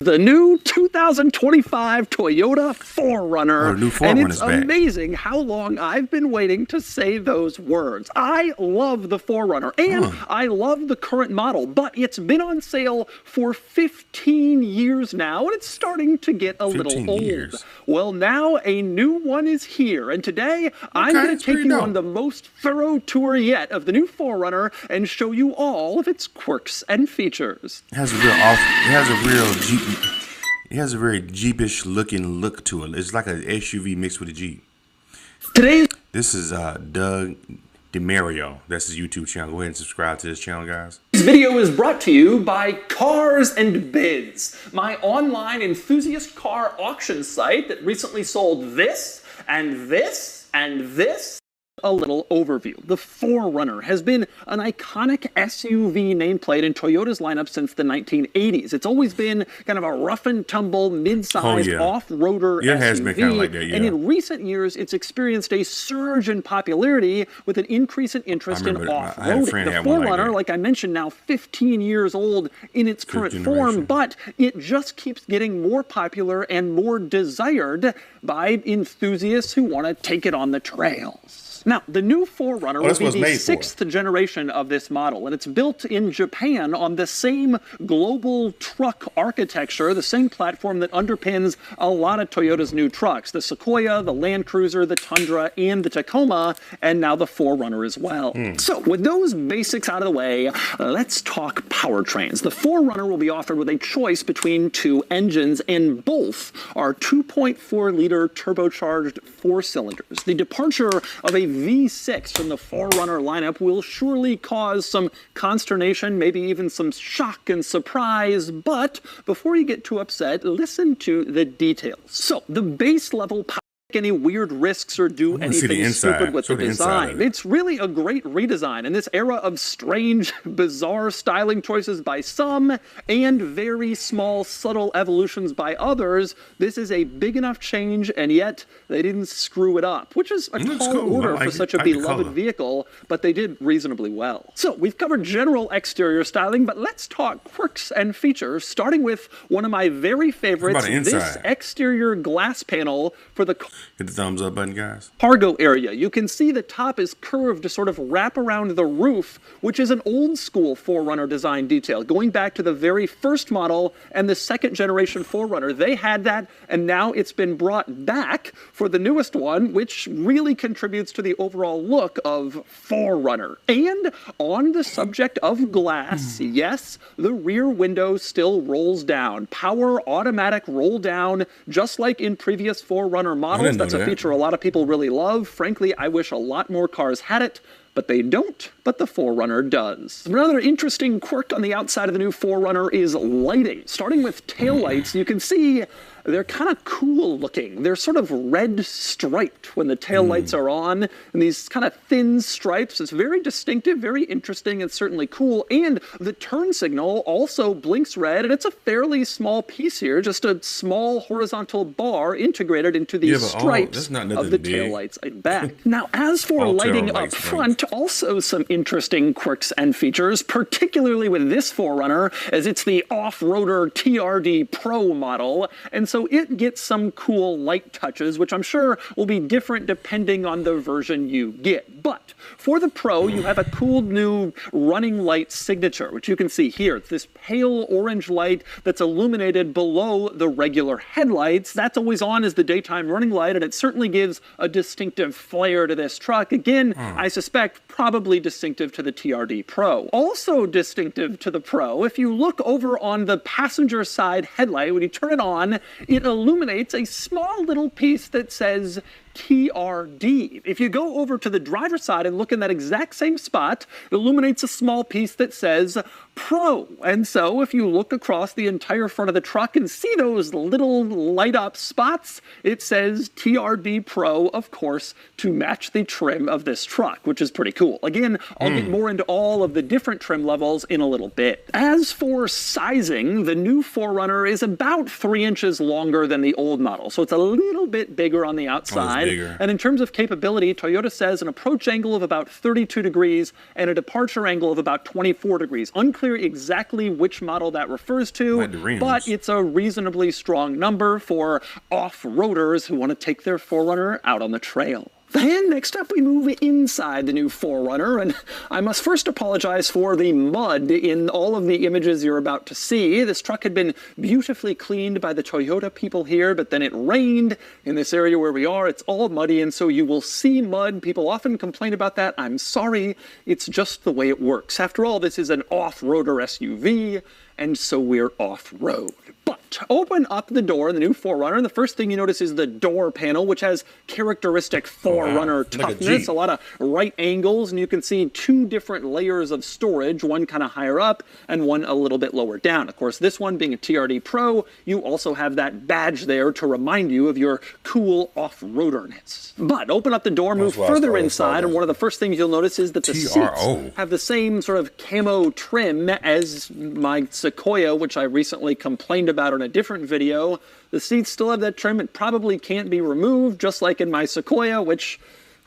The new 2025 Toyota 4Runner, new 4Runner's and it's back. amazing how long I've been waiting to say those words. I love the 4Runner, and I love the current model, but it's been on sale for 15 years now, and it's starting to get a little old. Years. Well, now a new one is here, and today I'm going to take you on the most thorough tour yet of the new 4Runner and show you all of its quirks and features. It has a very Jeepish looking look to it. It's like an SUV mixed with a Jeep. This is Doug DeMario. That's his YouTube channel. Go ahead and subscribe to this channel, guys. This video is brought to you by Cars and Bids, my online enthusiast car auction site that recently sold this and this and this. A little overview. The 4Runner has been an iconic SUV nameplate in Toyota's lineup since the 1980s. It's always been kind of a rough and tumble, mid-sized off-roader SUV. It has been kind of like that, yeah. And in recent years, it's experienced a surge in popularity with an increase in interest in off-roading. The 4Runner, like I mentioned, now 15 years old in its current form, but it just keeps getting more popular and more desired by enthusiasts who want to take it on the trails. Now, the new 4Runner will be the sixth generation of this model, and it's built in Japan on the same global truck architecture, the same platform that underpins a lot of Toyota's new trucks, the Sequoia, the Land Cruiser, the Tundra, and the Tacoma, and now the 4Runner as well. So, with those basics out of the way, let's talk powertrains. The 4Runner will be offered with a choice between two engines, and both are 2.4-liter turbocharged 4-cylinders. The departure of a V6 from the 4Runner lineup will surely cause some consternation, maybe even some shock and surprise, but before you get too upset, listen to the details. So, the base level power, any weird risks or do anything stupid with the design. It's really a great redesign in this era of strange, bizarre styling choices by some and very small, subtle evolutions by others. This is a big enough change, and yet they didn't screw it up, which is a tall order for such a beloved vehicle, but they did reasonably well. So we've covered general exterior styling, but let's talk quirks and features, starting with one of my very favorites, this exterior glass panel for the hit the thumbs up button, guys. Cargo area. You can see the top is curved to sort of wrap around the roof, which is an old school 4Runner design detail. Going back to the very first model and the second generation 4Runner, they had that, and now it's been brought back for the newest one, which really contributes to the overall look of 4Runner. And on the subject of glass, yes, the rear window still rolls down. Power automatic roll down, just like in previous 4Runner models. That's a feature a lot of people really love. Frankly, I wish a lot more cars had it, but they don't, but the 4Runner does. Another interesting quirk on the outside of the new 4Runner is lighting. Starting with taillights, you can see they're kind of cool looking. They're sort of red striped when the taillights are on, and these kind of thin stripes. It's very distinctive, very interesting, and certainly cool. And the turn signal also blinks red, and it's a fairly small piece here, just a small horizontal bar integrated into these stripes of the taillights and back. Now, as for lighting up front, also some interesting quirks and features, particularly with this 4Runner, as it's the off-roader TRD Pro model, and so it gets some cool light touches, which I'm sure will be different depending on the version you get. But for the Pro, you have a cool new running light signature, which you can see here. It's this pale orange light that's illuminated below the regular headlights. That's always on as the daytime running light, and it certainly gives a distinctive flair to this truck. Again, I suspect probably distinctive to the TRD Pro. Also distinctive to the Pro, if you look over on the passenger side headlight, when you turn it on, it illuminates a small little piece that says TRD. If you go over to the driver's side and look in that exact same spot, it illuminates a small piece that says Pro. And so if you look across the entire front of the truck and see those little light up spots, it says TRD Pro, of course, to match the trim of this truck, which is pretty cool. Again, I'll get more into all of the different trim levels in a little bit. As for sizing, the new 4Runner is about 3 inches longer than the old model, so it's a little bit bigger on the outside. bigger. And in terms of capability, Toyota says an approach angle of about 32 degrees and a departure angle of about 24 degrees. Unclear exactly which model that refers to, but it's a reasonably strong number for off-roaders who want to take their 4Runner out on the trail. And next up, we move inside the new 4Runner, and I must first apologize for the mud in all of the images you're about to see. This truck had been beautifully cleaned by the Toyota people here, but then it rained in this area where we are. It's all muddy, and so you will see mud. People often complain about that. I'm sorry. It's just the way it works. After all, this is an off-roader SUV, and so we're off-road. But open up the door in the new 4Runner, and the first thing you notice is the door panel, which has characteristic 4Runner toughness, a lot of right angles, and you can see two different layers of storage, one kind of higher up and one a little bit lower down. Of course, this one being a TRD Pro, you also have that badge there to remind you of your cool off-roaderness. But open up the door, move further inside, and one of the first things you'll notice is that the seats have the same sort of camo trim as my Sequoia, which I recently complained about in a different video. The seats still have that trim. It probably can't be removed, just like in my Sequoia, which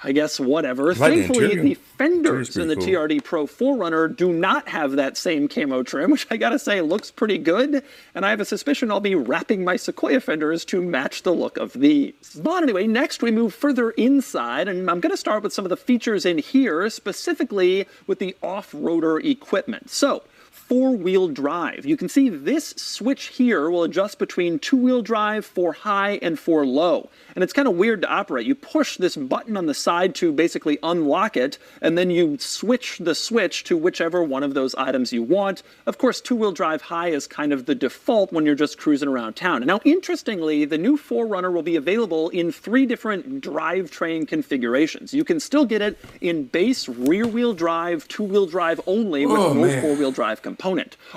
I guess whatever. Thankfully, the fenders in the TRD Pro 4Runner do not have that same camo trim, which I gotta say looks pretty good. And I have a suspicion I'll be wrapping my Sequoia fenders to match the look of these. But anyway, next we move further inside, and I'm gonna start with some of the features in here, specifically with the off-roader equipment. So, four-wheel drive. You can see this switch here will adjust between two-wheel drive, for high, and for low. And it's kind of weird to operate. You push this button on the side to basically unlock it, and then you switch the switch to whichever one of those items you want. Of course, two-wheel drive high is kind of the default when you're just cruising around town. Now, interestingly, the new 4Runner will be available in 3 different drivetrain configurations. You can still get it in base rear-wheel drive, two-wheel drive only with no four-wheel drive component.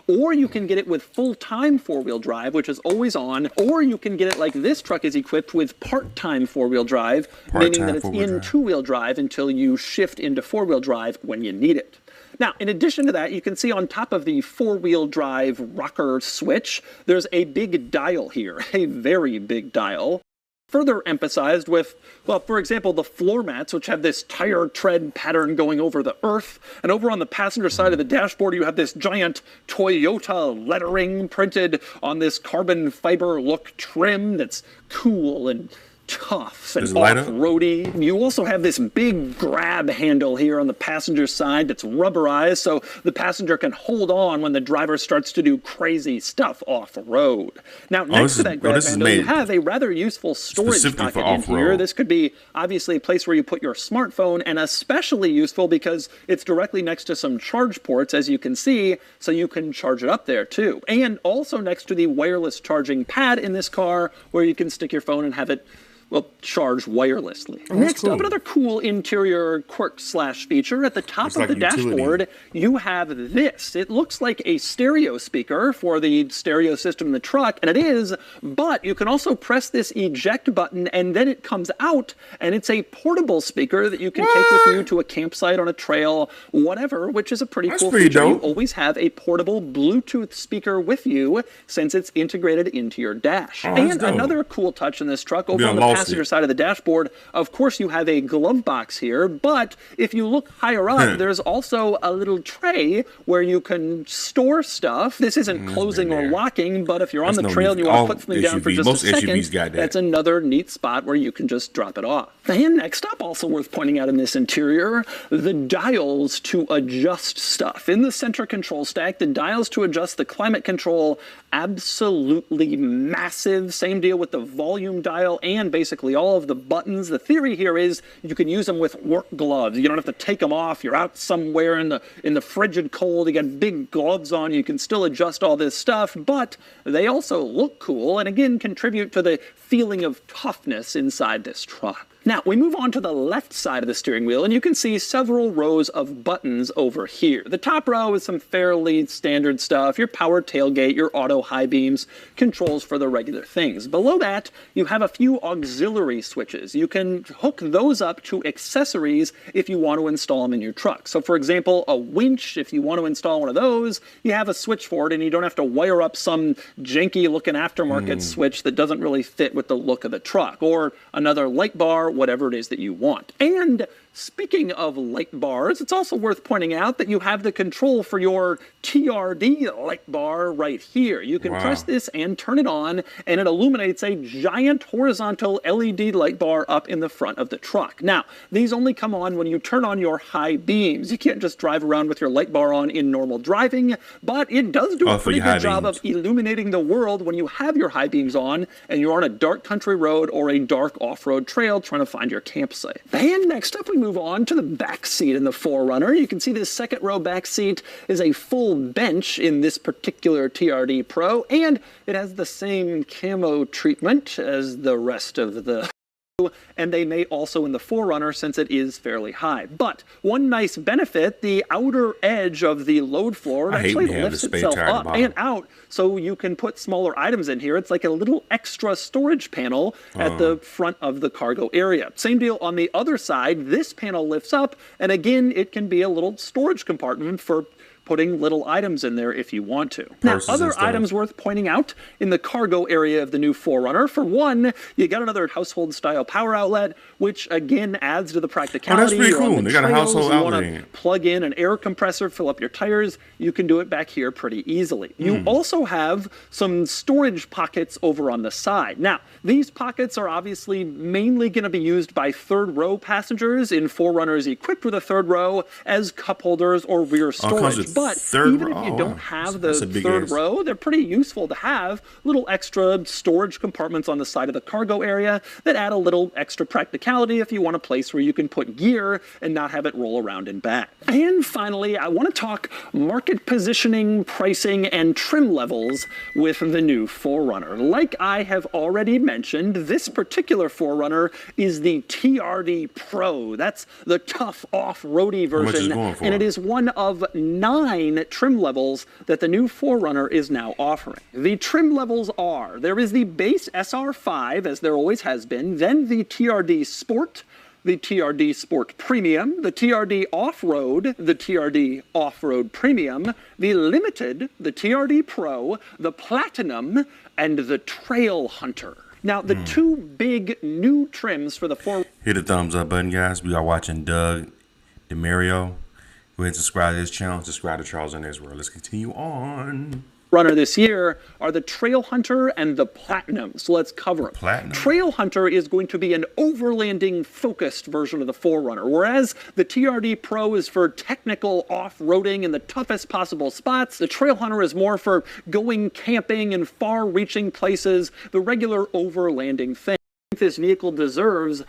Or you can get it with full-time four-wheel drive, which is always on, or you can get it like this truck is equipped with part-time four-wheel drive, meaning that it's in two-wheel drive until you shift into four-wheel drive when you need it. Now, in addition to that, you can see on top of the four-wheel drive rocker switch, there's a big dial here, a very big dial. Further emphasized with, well, for example, the floor mats, which have this tire tread pattern going over the earth. And over on the passenger side of the dashboard, you have this giant Toyota lettering printed on this carbon fiber look trim that's cool and tough and off-roady. You also have this big grab handle here on the passenger side that's rubberized, so the passenger can hold on when the driver starts to do crazy stuff off-road. Now, next to that grab handle, you have a rather useful storage pocket in here. This could be obviously a place where you put your smartphone, and especially useful because it's directly next to some charge ports, as you can see, so you can charge it up there too. And also next to the wireless charging pad in this car, where you can stick your phone and have it, well, charge wirelessly. Next up, another cool interior quirk/feature. At the top of the dashboard, you have this. It looks like a stereo speaker for the stereo system in the truck, and it is, but you can also press this eject button, and then it comes out, and it's a portable speaker that you can take with you to a campsite, on a trail, whatever, which is a pretty cool feature. You always have a portable Bluetooth speaker with you, since it's integrated into your dash. And another cool touch in this truck, over on the passenger side of the dashboard, of course you have a glove box here, but if you look higher up, there's also a little tray where you can store stuff. This isn't closing or locking, but if you're on the trail and you want to put something down for just a second, that's another neat spot where you can just drop it off. And next up, also worth pointing out in this interior, the dials to adjust stuff. In the center control stack, the dials to adjust the climate control, absolutely massive. Same deal with the volume dial and basically all of the buttons. The theory here is you can use them with work gloves. You don't have to take them off. You're out somewhere in the frigid cold. You got big gloves on. You can still adjust all this stuff, but they also look cool and again contribute to the feeling of toughness inside this truck. Now, we move on to the left side of the steering wheel, and you can see several rows of buttons over here. The top row is some fairly standard stuff, your power tailgate, your auto high beams, controls for the regular things. Below that, you have a few auxiliary switches. You can hook those up to accessories if you want to install them in your truck. So, for example, a winch, if you want to install one of those, you have a switch for it, and you don't have to wire up some janky-looking aftermarket switch that doesn't really fit with the look of the truck. Or another light bar, whatever it is that you want. And speaking of light bars, it's also worth pointing out that you have the control for your TRD light bar right here. You can press this and turn it on, and it illuminates a giant horizontal LED light bar up in the front of the truck. Now, these only come on when you turn on your high beams. You can't just drive around with your light bar on in normal driving, but it does do a pretty good job of illuminating the world when you have your high beams on and you're on a dark country road or a dark off-road trail trying to find your campsite. And next up, we move on to the back seat in the 4Runner. You can see this second row back seat is a full bench in this particular TRD Pro, and it has the same camo treatment as the rest of the, and they may also in the 4Runner since it is fairly high. But one nice benefit, the outer edge of the load floor actually lifts itself up and out so you can put smaller items in here. It's like a little extra storage panel at the front of the cargo area. Same deal on the other side. This panel lifts up, and again, it can be a little storage compartment for putting little items in there if you want to. Now, other items worth pointing out in the cargo area of the new 4Runner. For one, you got another household-style power outlet, which again adds to the practicality. Oh, that's pretty cool. They got a household outlet. You want to plug in an air compressor, fill up your tires, you can do it back here pretty easily. You also have some storage pockets over on the side. Now, these pockets are obviously mainly going to be used by third-row passengers in 4Runners equipped with a third row as cup holders or rear storage. But even if you don't have the third row, they're pretty useful to have little extra storage compartments on the side of the cargo area that add a little extra practicality if you want a place where you can put gear and not have it roll around and back. And finally, I want to talk market positioning, pricing, and trim levels with the new 4Runner. Like I have already mentioned, this particular 4Runner is the TRD Pro. That's the tough off-roady version, and it is one of 9 trim levels that the new 4Runner is now offering. The trim levels are, there is the base SR5, as there always has been, then the TRD Sport, the TRD Sport Premium, the TRD Off-Road, the TRD Off-Road Premium, the Limited, the TRD Pro, the Platinum, and the Trail Hunter. Now, the two big new trims for the 4... Hit the thumbs up button, guys. We are watching Doug DeMario. Go ahead and subscribe to this channel. Subscribe to Charles in Israel. Let's continue on. Runner this year are the Trail Hunter and the Platinum. So let's cover them. Platinum. Trail Hunter is going to be an overlanding focused version of the 4Runner, whereas the TRD Pro is for technical off-roading in the toughest possible spots. The Trail Hunter is more for going camping in far-reaching places, the regular overlanding thing. I think this vehicle deserves.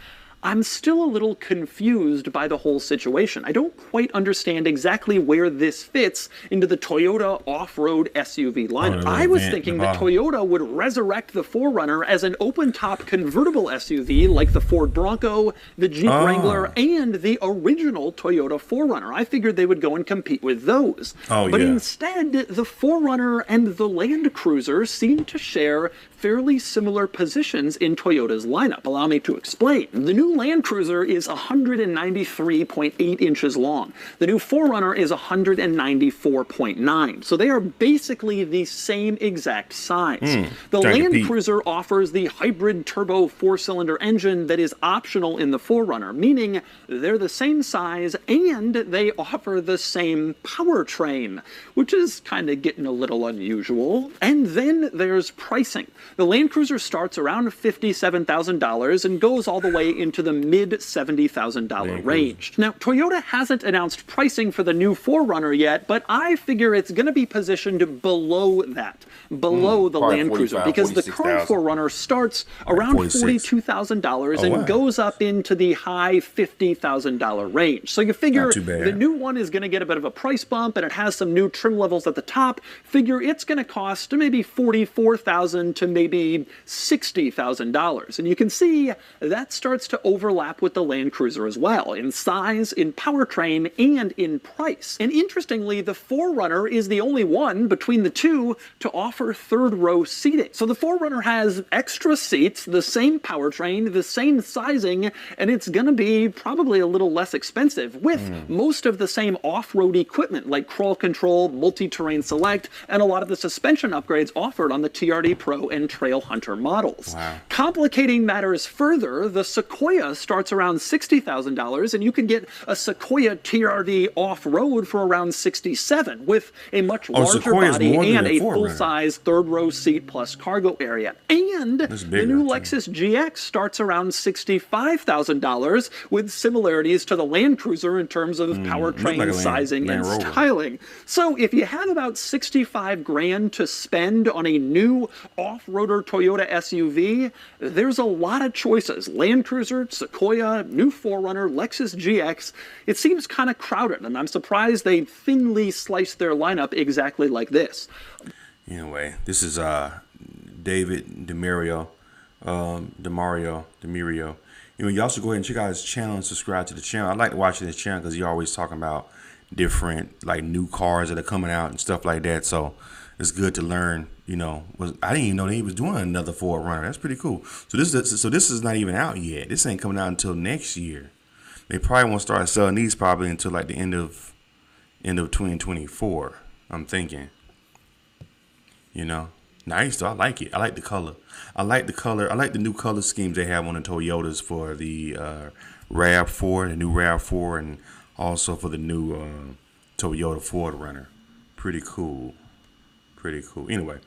I'm still a little confused by the whole situation. I don't quite understand exactly where this fits into the Toyota off-road SUV lineup. I was thinking that Toyota would resurrect the 4Runner as an open-top convertible SUV like the Ford Bronco, the Jeep Wrangler, and the original Toyota 4Runner. I figured they would go and compete with those. But instead, the 4Runner and the Land Cruiser seem to share fairly similar positions in Toyota's lineup. Allow me to explain. The new Land Cruiser is 193.8 inches long. The new 4Runner is 194.9. So they are basically the same exact size. The Land Cruiser offers the hybrid turbo 4-cylinder engine that is optional in the 4Runner, meaning they're the same size and they offer the same powertrain, which is kind of getting a little unusual. And then there's pricing. The Land Cruiser starts around $57,000 and goes all the way into the mid-$70,000 range. Now, Toyota hasn't announced pricing for the new 4Runner yet, but I figure it's going to be positioned below that, below the Land Cruiser, because the current 4Runner starts around $42,000 and goes up into the high $50,000 range. So you figure the new one is going to get a bit of a price bump, and it has some new trim levels at the top. Figure it's going to cost maybe $44,000 to maybe $60,000. And you can see that starts to overlap with the Land Cruiser as well, in size, in powertrain, and in price. And interestingly, the 4Runner is the only one between the two to offer third-row seating. So the 4Runner has extra seats, the same powertrain, the same sizing, and it's going to be probably a little less expensive, with most of the same off-road equipment like crawl control, multi-terrain select, and a lot of the suspension upgrades offered on the TRD Pro and Trail Hunter models. Complicating matters further, the Sequoia Sequoia starts around $60,000, and you can get a Sequoia TRD off-road for around $67,000 with a much larger body and a full-size third-row seat plus cargo area. And the new Lexus GX starts around $65,000 with similarities to the Land Cruiser in terms of powertrain sizing and styling. So if you have about 65 grand to spend on a new off-roader Toyota SUV, there's a lot of choices. Land Cruiser, Sequoia, new 4Runner, Lexus GX. It seems kind of crowded, and I'm surprised they thinly sliced their lineup exactly like this. Anyway, this is David DeMario. You know, you also go ahead and check out his channel and subscribe to the channel. I like watching his channel because he's always talking about different like new cars that are coming out and stuff like that. So it's good to learn. You know, I didn't even know that he was doing another 4Runner. That's pretty cool. So this is not even out yet. This ain't coming out until next year. They probably won't start selling these probably until like the end of 2024. I'm thinking. You know, nice though. I like it. I like the color. I like the new color schemes they have on the Toyotas for the RAV4, the new RAV4, and also for the new Toyota 4Runner. Pretty cool. Pretty cool. Anyway,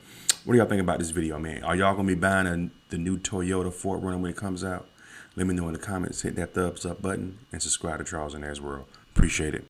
what do y'all think about this video, man? Are y'all gonna be buying the new Toyota 4Runner when it comes out? Let me know in the comments. Hit that thumbs up button and subscribe to Charles and As World. Appreciate it.